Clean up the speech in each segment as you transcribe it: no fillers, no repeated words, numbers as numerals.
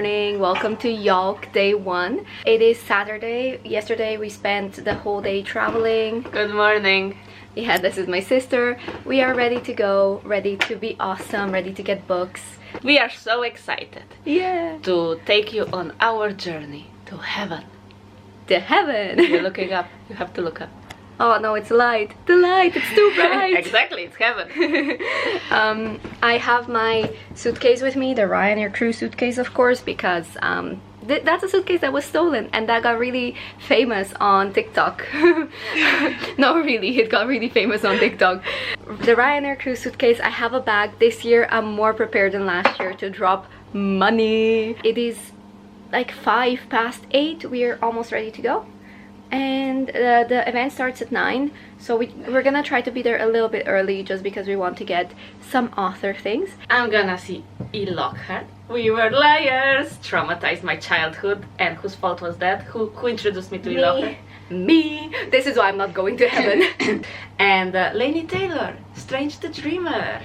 morning. Welcome to YALC day 1. It is Saturday. Yesterday we spent the whole day traveling. Good morning. Yeah, this is my sister. We are ready to go, ready to be awesome, ready to get books. We are so excited To take you on our journey to heaven. heaven. You're looking up. You have to look up. Oh no, it's light. The light, it's too bright. Exactly, it's heaven. I have my suitcase with me, the Ryanair crew suitcase, of course, because that's a suitcase that was stolen and that got really famous on TikTok. No, really, it got really famous on TikTok. The Ryanair crew suitcase, I have a bag. This year I'm more prepared than last year to drop money. It is like 8:05. We are almost ready to go. And the event starts at 9, so we're gonna try to be there a little bit early just because we want to get some author things. I'm gonna see Lockhart. We were liars. Traumatized my childhood. And whose fault was that? Who introduced me to Lockhart? Me. This is why I'm not going to heaven. And Lainey Taylor, Strange the Dreamer.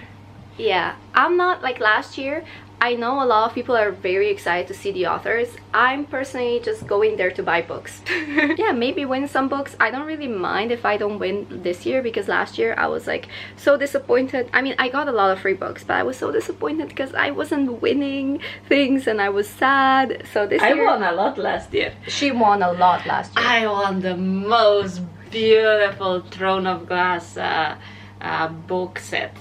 Yeah, I'm not like last year. I know a lot of people are very excited to see the authors. I'm personally just going there to buy books. Yeah, maybe win some books. I don't really mind if I don't win this year, because last year I was like so disappointed. I mean, I got a lot of free books, but I was so disappointed because I wasn't winning things and I was sad. So this year I won a lot last year. She won a lot last year. I won the most beautiful Throne of Glass book set.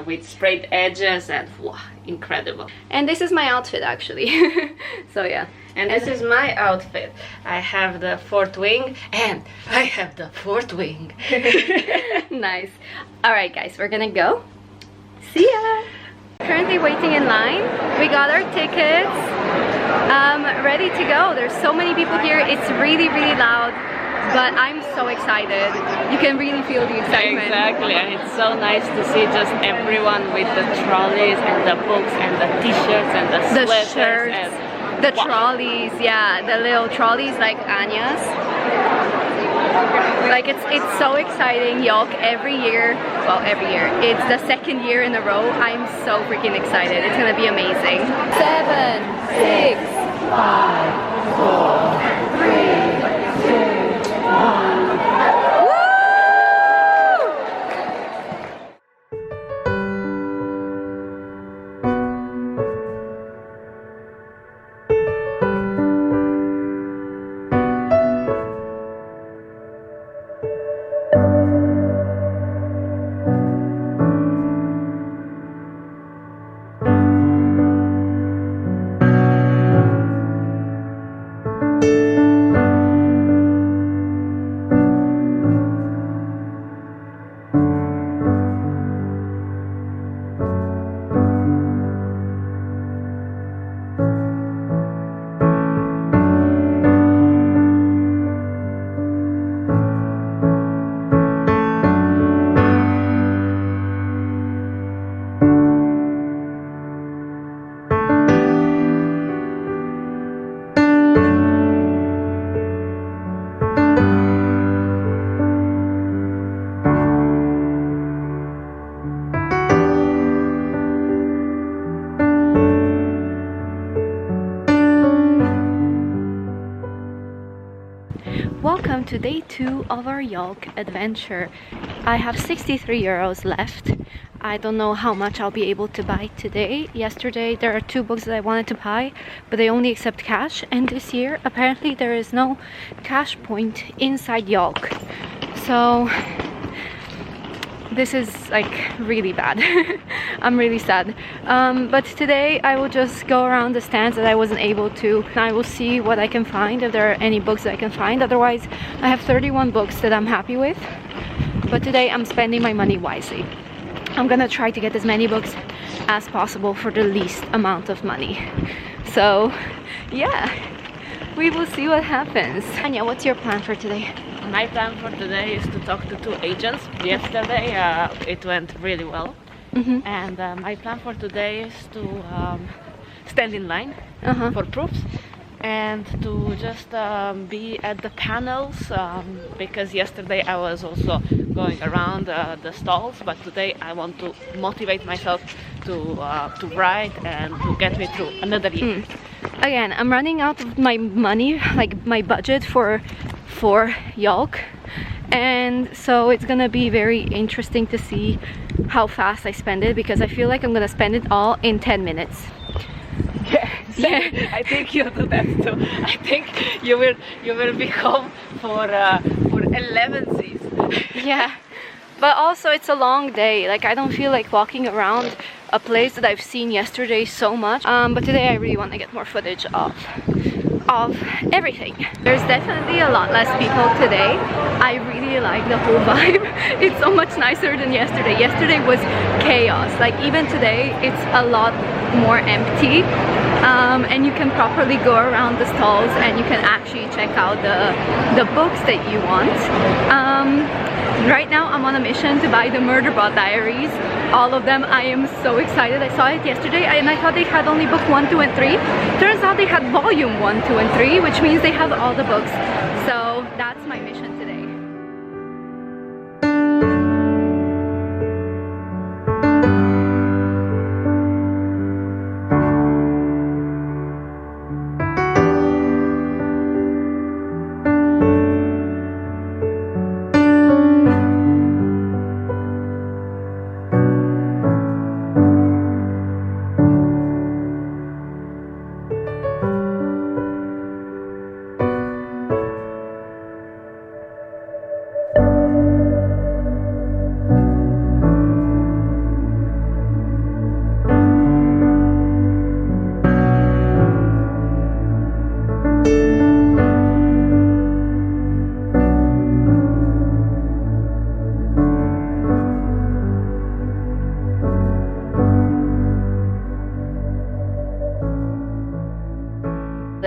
With sprayed edges and wow, incredible. And this is my outfit actually. So yeah. And this is my outfit. I have the fourth wing and I have the fourth wing. Nice. Alright guys, we're gonna go. See ya! Currently waiting in line. We got our tickets. Ready to go. There's so many people here. It's really loud. But I'm so excited. You can really feel the excitement. Exactly, and it's so nice to see just everyone with the trolleys and the books and the t-shirts and the sweaters shirts, and the trolleys, yeah, the little trolleys like Anya's. Like it's so exciting. YALC every year, well, every year. It's the second year in a row. I'm so freaking excited. It's gonna be amazing. 7, 6, 5, 4, 3, 2. Welcome to day 2 of our YALC adventure. I have 63 euros left. I don't know how much I'll be able to buy today. Yesterday there are 2 books that I wanted to buy, but they only accept cash, and this year apparently there is no cash point inside YALC. So this is like really bad. I'm really sad. But today I will just go around the stands that I wasn't able to. I will see what I can find, if there are any books that I can find. Otherwise, I have 31 books that I'm happy with. But today I'm spending my money wisely. I'm gonna try to get as many books as possible for the least amount of money. So yeah, we will see what happens. Anya, what's your plan for today? My plan for today is to talk to 2 agents. Yesterday it went really well. And my plan for today is to stand in line for proofs and to just be at the panels, because yesterday I was also going around the stalls, but today I want to motivate myself to write and to get me through another year. Again, I'm running out of my money, like my budget for YALC, and so it's gonna be very interesting to see how fast I spend it, because I feel like I'm gonna spend it all in 10 minutes. Yeah, I think you'll do that too. I think you will be home for 11 C's. Yeah, but also it's a long day. Like, I don't feel like walking around a place that I've seen yesterday so much. But today I really want to get more footage of everything. There's definitely a lot less people today. I really like the whole vibe. It's so much nicer than yesterday. Yesterday was chaos. Like, even today it's a lot more empty, and you can properly go around the stalls and you can actually check out the books that you want. Right now I'm on a mission to buy the Murderbot Diaries, all of them. I am so excited. I saw it yesterday and I thought they had only book 1, 2 and 3. Turns out they had volume 1, 2 and 3, which means they have all the books. So that's my mission today.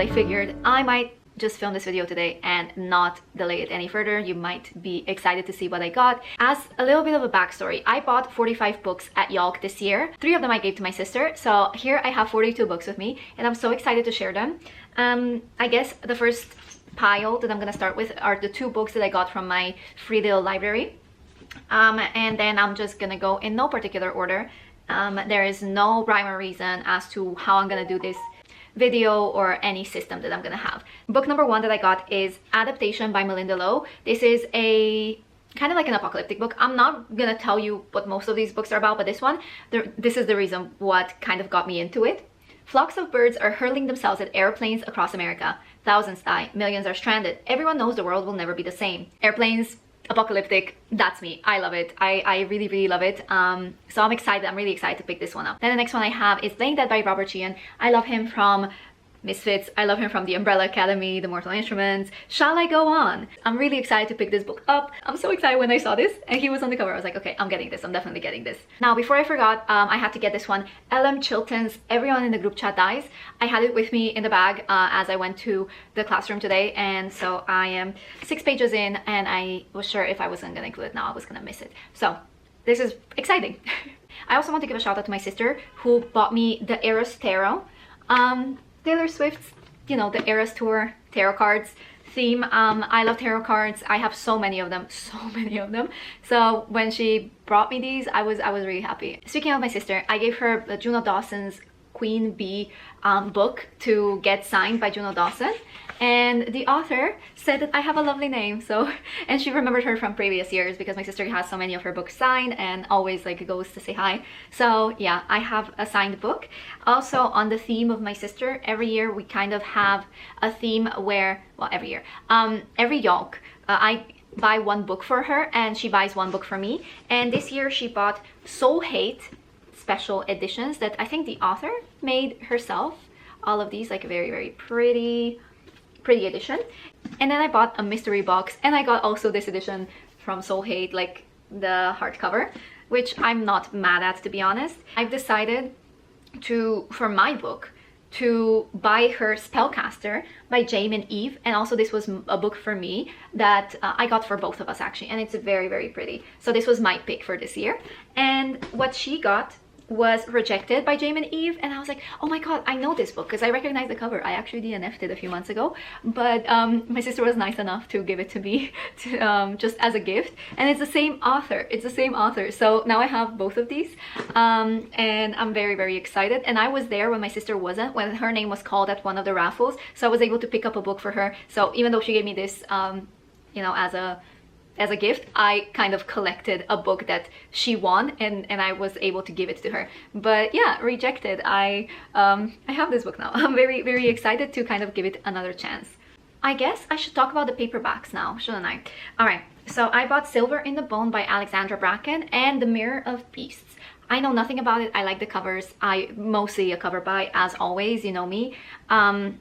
I figured I might just film this video today and not delay it any further. You might be excited to see what I got. As a little bit of a backstory, I bought 45 books at YALC this year. 3 of them I gave to my sister. So here I have 42 books with me and I'm so excited to share them. I guess the first pile that I'm gonna start with are the 2 books that I got from my free little library. And then I'm just gonna go in no particular order. There is no rhyme or reason as to how I'm gonna do this video or any system that I'm gonna have. Book number 1 that I got is Adaptation by Melinda Lo. This is a kind of like an apocalyptic book. I'm not gonna tell you what most of these books are about, but this is the reason what kind of got me into it. Flocks of birds are hurling themselves at airplanes across America. Thousands die, millions are stranded. Everyone knows the world will never be the same. Airplanes, apocalyptic, that's me. I love it. I really love it. So I'm excited. I'm really excited to pick this one up. Then the next one I have is Playing Dead by Robert Sheehan. I love him from Misfits. I love him from The Umbrella Academy, The Mortal Instruments. Shall I Go On? I'm really excited to pick this book up. I'm so excited when I saw this and he was on the cover. I was like, okay, I'm getting this. I'm definitely getting this. Now, before I forgot, I had to get this one. L.M. Chilton's Everyone in the Group Chat Dies. I had it with me in the bag as I went to the classroom today, and so I am 6 pages in and I was sure if I wasn't gonna include it now, I was gonna miss it. So this is exciting. I also want to give a shout out to my sister who bought me the Eras Tarot. Taylor Swift's, you know, the Eras Tour tarot cards theme. I love tarot cards. I have so many of them, so when she brought me these, I was really happy. Speaking of my sister, I gave her Juno Dawson's Queen Bee book to get signed by Juno Dawson, and the author said that I have a lovely name. So, and she remembered her from previous years because my sister has so many of her books signed and always like goes to say hi. So yeah, I have a signed book. Also, on the theme of my sister, every year we kind of have a theme where, well, every year, every YALC, I buy 1 book for her and she buys 1 book for me. And this year she bought Soul Hate special editions that I think the author made herself. All of these, like, a very pretty edition. And then I bought a mystery box and I got also this edition from Soul Hate, like the hardcover, which I'm not mad at, to be honest. I've decided to, for my book, to buy her Spellcaster by Jaime and Eve, and also this was a book for me that I got for both of us actually, and it's very pretty. So this was my pick for this year. And what she got was Rejected by James and Eve, and I was like, oh my god, I know this book because I recognize the cover. I actually DNF'd it a few months ago, but my sister was nice enough to give it to me to, just as a gift, and it's the same author. It's the same author. So now I have both of these, and I'm very, very excited. And I was there when my sister wasn't, when her name was called at one of the raffles, so I was able to pick up a book for her. So even though she gave me this, you know, as a gift, I kind of collected a book that she won, and I was able to give it to her. But yeah, Rejected, I have this book now. I'm very, very excited to kind of give it another chance. I guess I should talk about the paperbacks now, shouldn't I? All right, so I bought Silver in the Bone by Alexandra Bracken and The Mirror of Beasts. I know nothing about it. I like the covers. I mostly a cover buy, as always, you know me.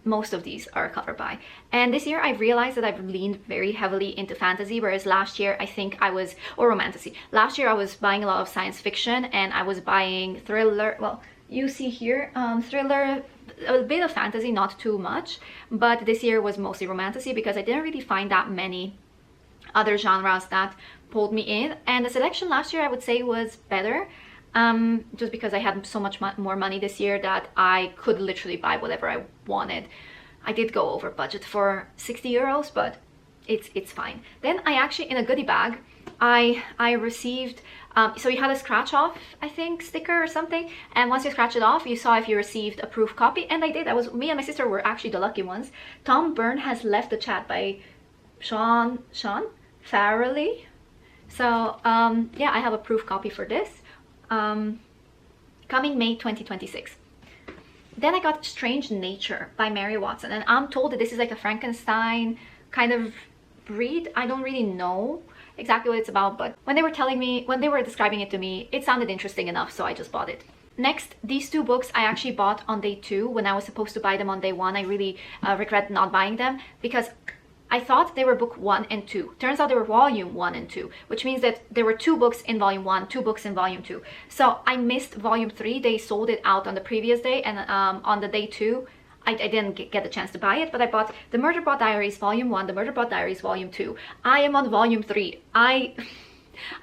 Most of these are a cover buy. And this year I've realized that I've leaned very heavily into fantasy, whereas last year I think I was, or romantasy. Last year I was buying a lot of science fiction, and I was buying thriller, well, you see here, thriller, a bit of fantasy, not too much. But this year was mostly romantasy because I didn't really find that many other genres that pulled me in. And the selection last year I would say was better. Just because I had so much more money this year that I could literally buy whatever I wanted. I did go over budget for 60 euros, but it's fine. Then I actually, in a goodie bag, I received, so you had a scratch off, I think, sticker or something, and once you scratch it off, you saw if you received a proof copy, and I did. I was, me and my sister were actually the lucky ones. Tom Byrne Has Left the Chat by Sean Farrelly. So yeah, I have a proof copy for this. Coming May 2026. Then I got Strange Nature by Mary Watson, and I'm told that this is like a Frankenstein kind of read. I don't really know exactly what it's about, but when they were telling me, when they were describing it to me, it sounded interesting enough, so I just bought it. Next, these two books I actually bought on day 2 when I was supposed to buy them on day 1. I really regret not buying them because I thought they were book 1 and 2. Turns out they were volume 1 and 2, which means that there were 2 books in volume 1, 2 books in volume 2. So I missed volume 3. They sold it out on the previous day, and on the day 2, I didn't get the chance to buy it, but I bought The Murderbot Diaries volume 1, The Murderbot Diaries volume 2. I am on volume 3. I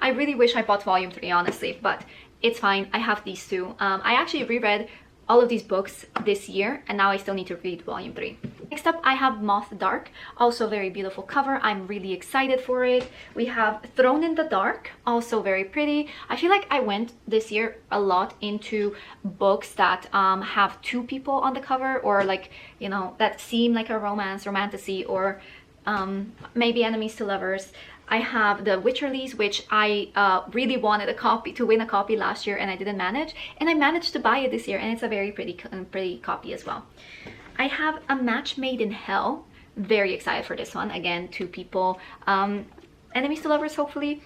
really wish I bought volume 3, honestly, but it's fine. I have these two. I actually reread all of these books this year, and now I still need to read volume 3. Next up, I have Moth Dark, also very beautiful cover. I'm really excited for it. We have Thrown in the Dark, also very pretty. I feel like I went this year a lot into books that have 2 people on the cover, or like, you know, that seem like a romance, romantasy, or maybe enemies to lovers. I have the Witcherlies, which I really wanted a copy, to win a copy last year, and I didn't manage, and I managed to buy it this year, and it's a very pretty copy as well. I have A Match Made in Hell. Very excited for this one. Again, 2 people. Enemies to lovers, hopefully.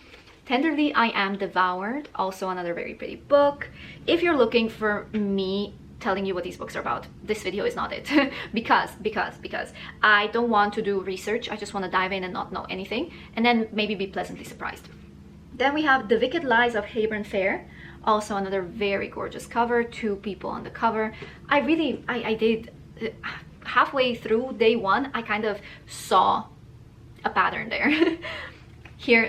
Tenderly I Am Devoured, also another very pretty book. If you're looking for me telling you what these books are about, this video is not it. because I don't want to do research. I just want to dive in and not know anything, and then maybe be pleasantly surprised. Then we have The Wicked Lies of Hayburn Fair, also another very gorgeous cover, 2 people on the cover. I did halfway through day 1, I kind of saw a pattern there. Here,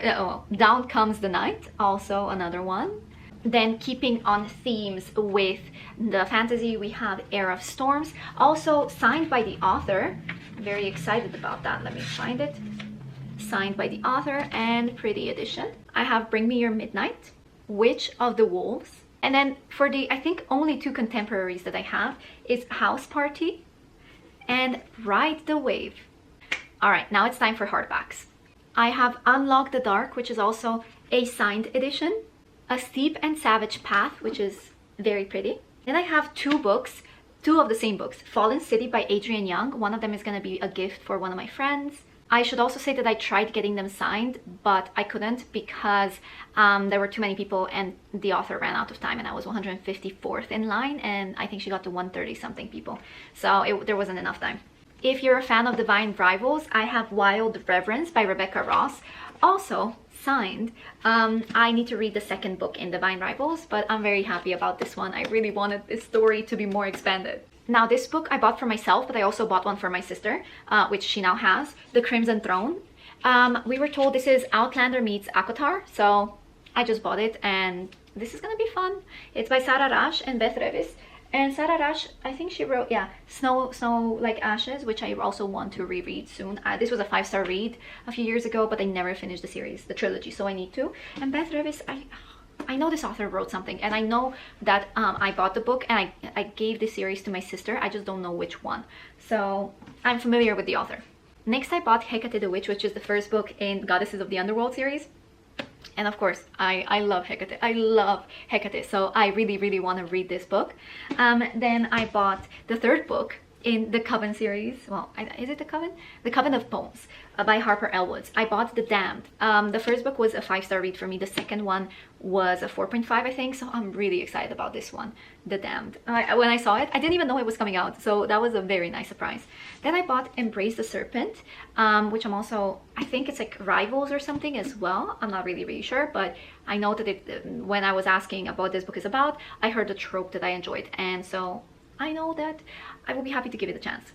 Down Comes the Night, also another one. Then keeping on themes with the fantasy, we have Heir of Storms, also signed by the author. Very excited about that. Let me find it. Signed by the author, and pretty edition. I have Bring Me Your Midnight, Witch of the Wolves, and then for the, I think, only 2 contemporaries that I have is House Party and Ride the Wave. All right, now it's time for hardbacks. I have Unlock the Dark, which is also a signed edition. A Steep and Savage Path, which is very pretty. Then I have 2 books, 2 of the same books. Fallen City by Adrienne Young. One of them is going to be a gift for one of my friends. I should also say that I tried getting them signed, but I couldn't because there were too many people and the author ran out of time, and I was 154th in line, and I think she got to 130 something people. So there wasn't enough time. If you're a fan of Divine Rivals, I have Wild Reverence by Rebecca Ross, also signed. I need to read the 2nd book in Divine Rivals, but I'm very happy about this one. I really wanted this story to be more expanded. Now, this book I bought for myself, but I also bought one for my sister, which she now has, The Crimson Throne. We were told this is Outlander meets ACOTAR, so I just bought it, and this is gonna be fun. It's by Sarah Rash and Beth Revis. And Sarah Rash, I think she wrote, yeah, Snow Like Ashes, which I also want to reread soon. This was a 5-star read a few years ago, but I never finished the series, the trilogy, so I need to. And Beth Revis, I know this author wrote something, and I know that I bought the book and I gave the series to my sister. I just don't know which one. So I'm familiar with the author. Next, I bought Hecate the Witch, which is the first book in Goddesses of the Underworld series. And of course, I love Hecate. I love Hecate, so I really want to read this book. Then I bought the third book in the Coven series. Well, is it the Coven? The Coven of Poems by Harper Elwoods. I bought The Damned. The first book was a 5-star read for me. The second one was a 4.5, I think. So I'm really excited about this one, The Damned. When I saw it, I didn't even know it was coming out. So that was a very nice surprise. Then I bought Embrace the Serpent, which I'm also, I think it's like Rivals or something as well. I'm not really sure, but I know that when I was asking about what this book is about, I heard the trope that I enjoyed. And so I know that I will be happy to give it a chance.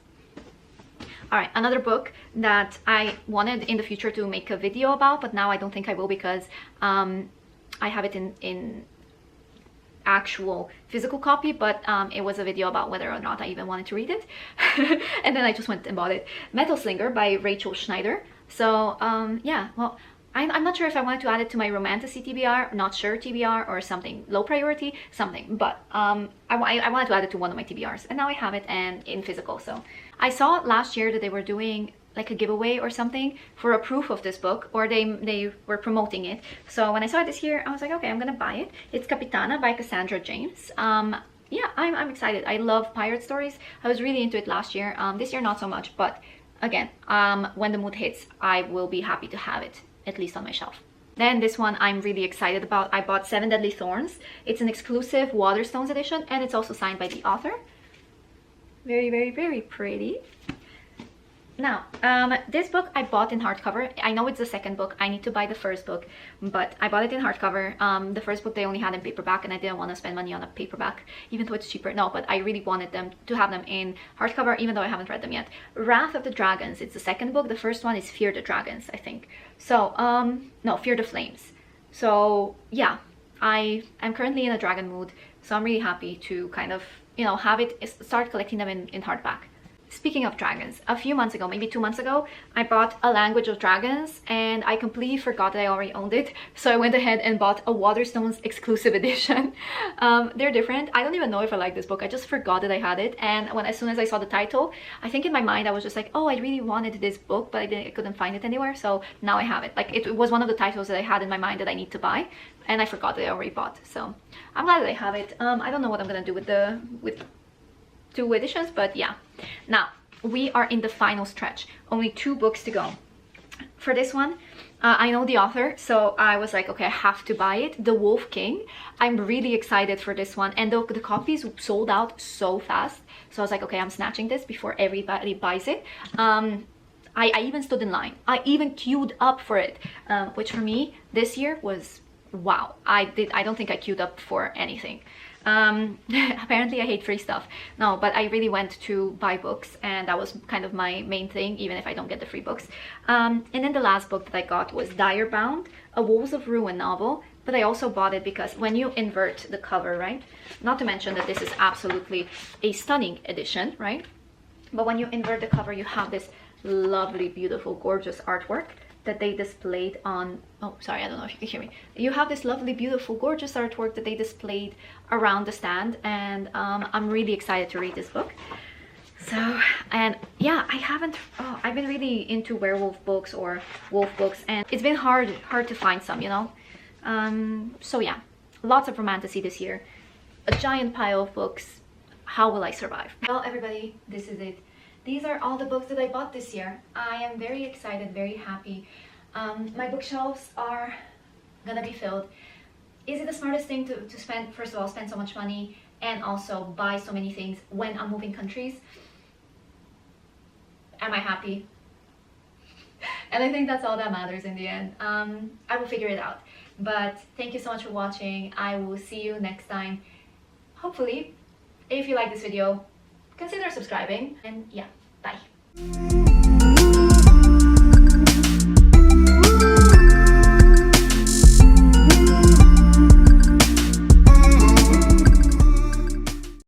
All right, another book that I wanted in the future to make a video about, but now I don't think I will because I have it in actual physical copy, but it was a video about whether or not I even wanted to read it. And then I just went and bought it. Metal Slinger by Rachel Schneider. So yeah, well, I'm not sure if I wanted to add it to my romantasy TBR, not sure TBR, or something, low priority, something, but I wanted to add it to one of my TBRs, and now I have it and in physical. So I saw last year that they were doing like a giveaway or something for a proof of this book, or they were promoting it. So when I saw it this year, I was like, okay, I'm gonna buy it. It's Capitana by Cassandra James. Yeah, I'm excited. I love pirate stories. I was really into it last year. This year not so much, but again, when the mood hits, I will be happy to have it at least on my shelf. Then this one I'm really excited about. I bought Seven Deadly Thorns. It's an exclusive Waterstones edition, and it's also signed by the author. Very pretty. Now, this book I bought in hardcover. I know it's the second book. I need to buy the first book, but I bought it in hardcover. The first book they only had in paperback, and I didn't want to spend money on a paperback, even though it's cheaper. No, but I really wanted them to have them in hardcover, even though I haven't read them yet. Wrath of the Dragons. It's the second book. The first one is Fear the Dragons, I think. So, no, Fear the Flames. So, yeah, I am currently in a dragon mood, so I'm really happy to kind of, you know, have it, start collecting them in hardback. Speaking of dragons, a few months ago, maybe 2 months ago, I bought A Language of Dragons, and I completely forgot that I already owned it. So I went ahead and bought a Waterstones exclusive edition. They're different. I don't even know if I like this book. I just forgot that I had it. And as soon as I saw the title, I think in my mind I was just like, oh, I really wanted this book, but I couldn't find it anywhere. So now I have it. Like, it was one of the titles that I had in my mind that I need to buy, and I forgot that I already bought. So I'm glad that I have it. I don't know what I'm gonna do with 2 editions, but yeah. Now we are in the final stretch, only 2 books to go. For this one, I know the author, so I was like, okay, I have to buy it. The Wolf King. I'm really excited for this one, and the copies sold out so fast, so I was like, okay, I'm snatching this before everybody buys it. I even stood in line. I even queued up for it, which for me this year was wow. I don't think I queued up for anything. Apparently I hate free stuff. No, but I really went to buy books, and that was kind of my main thing, even if I don't get the free books. And then the last book that I got was Dire Bound, a Wolves of Ruin novel, but I also bought it because when you invert the cover, right? Not to mention that this is absolutely a stunning edition, right? But when you invert the cover, you have this lovely, beautiful, gorgeous artwork that they displayed on, oh sorry, I don't know if you can hear me. You have this lovely, beautiful, gorgeous artwork that they displayed around the stand, and I'm really excited to read this book. So, and yeah, I've been really into werewolf books or wolf books, and it's been hard to find some, you know. So yeah, lots of romantasy this year, a giant pile of books. How will I survive? Well, everybody, this is it. These are all the books that I bought this year. I am very excited, very happy. My bookshelves are gonna be filled. Is it the smartest thing to spend, first of all, spend so much money and also buy so many things when I'm moving countries? Am I happy? And I think that's all that matters in the end. I will figure it out. But thank you so much for watching. I will see you next time. Hopefully, if you like this video, consider subscribing, and yeah, bye.